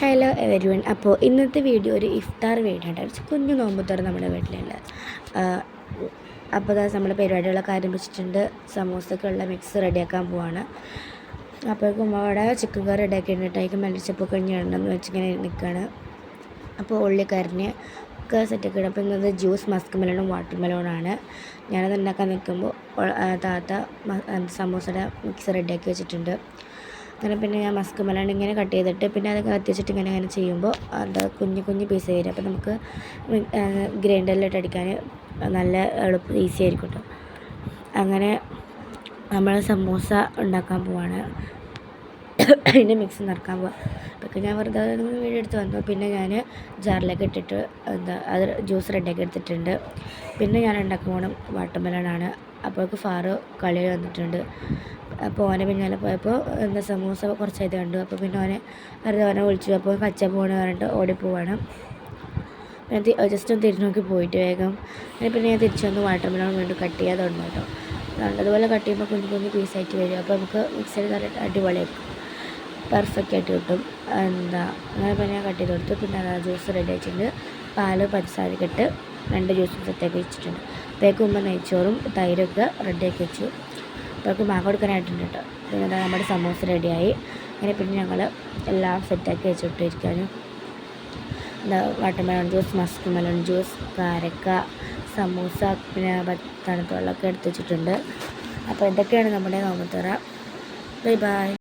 Hello everyone. അപ്പോൾ ഇന്നത്തെ video ഒരു ഇഫ്താർ വീഡിയോ ആണ്. കുഞ്ഞു നോമ്പുത്തോർ നമ്മുടെ വീട്ടിലുണ്ട്. അപ്പോൾ നമ്മൾ പരിപാടികളൊക്കെ ആരംഭിച്ചിട്ടുണ്ട്. സമൂസക്കുള്ള മിക്സ് റെഡിയാക്കാൻ പോവാണ്. അപ്പോഴേക്കും അവിടെ ചിക്കൻ കറി റെഡിയാക്കിയിട്ടുണ്ട്. അതിലേക്ക് മല്ലിച്ചപ്പൊക്കെ എണ്ണമെന്ന് വെച്ചിങ്ങനെ നിൽക്കുകയാണ്. അപ്പോൾ ഉള്ളിക്കറിഞ്ഞ് ഒക്കെ സെറ്റൊക്കെ ഇടും. അപ്പോൾ ഇന്നത് ജ്യൂസ് മസ്ക് മെലണും വാട്ടർ മെലോണാണ്. ഞാനത് ഉണ്ടാക്കാൻ നിൽക്കുമ്പോൾ താത്ത സമൂസയുടെ മിക്സ് റെഡിയാക്കി വെച്ചിട്ടുണ്ട്. അങ്ങനെ പിന്നെ ഞാൻ മസ്ക് മെലൺ ഇങ്ങനെ കട്ട് ചെയ്തിട്ട് പിന്നെ അത് കത്തിച്ചിട്ട് ഇങ്ങനെ ചെയ്യുമ്പോൾ അത് കുഞ്ഞു പീസ് വരും. അപ്പോൾ നമുക്ക് ഗ്രൈൻഡറിലിട്ട് അടിക്കാൻ നല്ല ഈസി ആയിരിക്കും കേട്ടോ. അങ്ങനെ നമ്മൾ സമൂസ ഉണ്ടാക്കാൻ പോവാണ്. അതിൻ്റെ മിക്സ് നിറക്കാൻ പോവാം. അപ്പോൾ ഞാൻ വെറുതെ വീഡിയോ എടുത്ത് വന്നു. പിന്നെ ഞാൻ ജാറിലേക്ക് ഇട്ടിട്ട് അത് ജ്യൂസ് റെഡിയാക്കി എടുത്തിട്ടുണ്ട്. പിന്നെ ഞാൻ ഉണ്ടാക്കാൻ പോകണം വാട്ടർ മെലണാണ്. അപ്പോഴേക്ക് ഫാറ് കളിയിൽ വന്നിട്ടുണ്ട്. അപ്പോൾ ഓനെ പിന്നാലെ പോയപ്പോൾ സമൂസ കുറച്ചായിട്ട് കണ്ടു. അപ്പോൾ പിന്നെ ഓനെ വിളിച്ചു. അപ്പോൾ കച്ച പോകണമെന്ന് പറഞ്ഞിട്ട് ഓടിപ്പോവാണ്. പിന്നെ ജസ്റ്റ് ഒന്ന് തിരിഞ്ഞു നോക്കി പോയിട്ട് വേഗം പിന്നെ ഞാൻ തിരിച്ചു വന്ന് വാട്ടർ മെലൺ വീണ്ടും കട്ട് ചെയ്യാതുണ്ട് കേട്ടോ. അതുപോലെ കട്ട് ചെയ്യുമ്പോൾ കുഞ്ഞു പീസായിട്ട് വരും. അപ്പോൾ നമുക്ക് മിക്സിയിൽ നല്ല അടിപൊളിയായിരിക്കും, പെർഫെക്റ്റ് ആയിട്ട് കിട്ടും. അങ്ങനെ പിന്നെ ഞാൻ കട്ട് ചെയ്ത് കൊടുത്തു. പിന്നെ ജ്യൂസ് റെഡി ആയിട്ടുണ്ട്. പാല് പഞ്ചസാരയൊക്കെ ഇട്ട് 2 ജ്യൂസും സെറ്റാക്കി വെച്ചിട്ടുണ്ട്. അപ്പോഴേക്കും മുമ്പ് നെയ്ച്ചോറും തൈരൊക്കെ റെഡിയാക്കി വെച്ചു. അപ്പോഴേക്കും മാങ്ങ കൊടുക്കാനായിട്ടുണ്ട് കേട്ടോ. പിന്നെ നമ്മുടെ സമൂസ റെഡിയായി. അങ്ങനെ പിന്നെ ഞങ്ങൾ എല്ലാം സെറ്റാക്കി വെച്ചിട്ടിരിക്കാനും watermelon juice, muskmelon juice, കാരക്ക, സമൂസ, പിന്നെ തണുത്ത വെള്ളമൊക്കെ എടുത്ത് വെച്ചിട്ടുണ്ട്. അപ്പോൾ ഇതൊക്കെയാണ് നമ്മുടെ നോമ്പുതുറ. Bye bye.